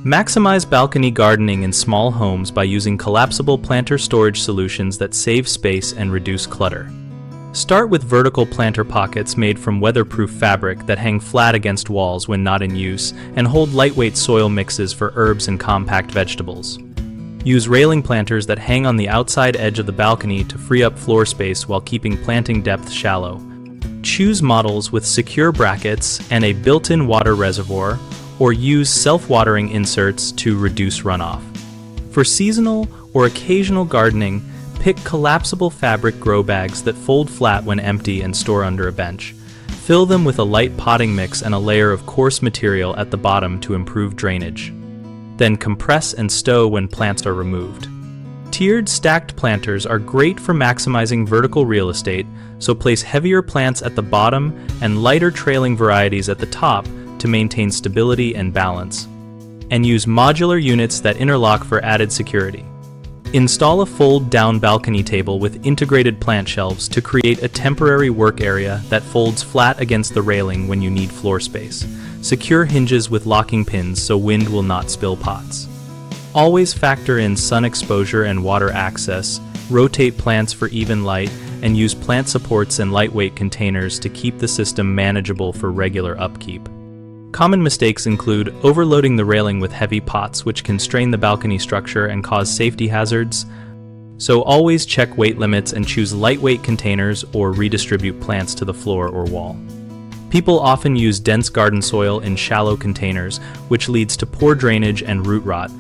Maximize balcony gardening in small homes by using collapsible planter storage solutions that save space and reduce clutter. Start with vertical planter pockets made from weatherproof fabric that hang flat against walls when not in use and hold lightweight soil mixes for herbs and compact vegetables. Use railing planters that hang on the outside edge of the balcony to free up floor space while keeping planting depth shallow. Choose models with secure brackets and a built-in water reservoir, or use self-watering inserts to reduce runoff. For seasonal or occasional gardening, pick collapsible fabric grow bags that fold flat when empty and store under a bench. Fill them with a light potting mix and a layer of coarse material at the bottom to improve drainage. Then compress and stow when plants are removed. Tiered stacked planters are great for maximizing vertical real estate, so place heavier plants at the bottom and lighter trailing varieties at the top to maintain stability and balance. And use modular units that interlock for added security. Install a fold-down balcony table with integrated plant shelves to create a temporary work area that folds flat against the railing when you need floor space. Secure hinges with locking pins so wind will not spill pots. Always factor in sun exposure and water access, rotate plants for even light, and use plant supports and lightweight containers to keep the system manageable for regular upkeep. Common mistakes include overloading the railing with heavy pots, which can strain the balcony structure and cause safety hazards. So always check weight limits and choose lightweight containers or redistribute plants to the floor or wall. People often use dense garden soil in shallow containers, which leads to poor drainage and root rot.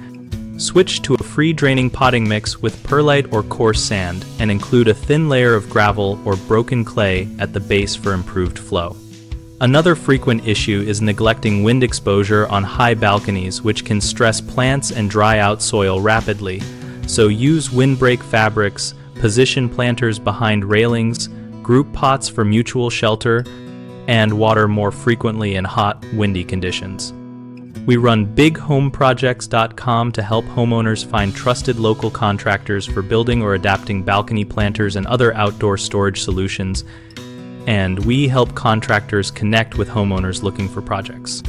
Switch to a free-draining potting mix with perlite or coarse sand and include a thin layer of gravel or broken clay at the base for improved flow. Another frequent issue is neglecting wind exposure on high balconies, which can stress plants and dry out soil rapidly. So use windbreak fabrics, position planters behind railings, group pots for mutual shelter, and water more frequently in hot, windy conditions. We run bighomeprojects.com to help homeowners find trusted local contractors for building or adapting balcony planters and other outdoor storage solutions, and we help contractors connect with homeowners looking for projects.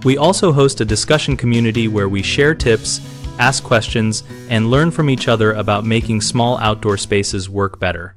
We also host a discussion community where we share tips, ask questions, and learn from each other about making small outdoor spaces work better.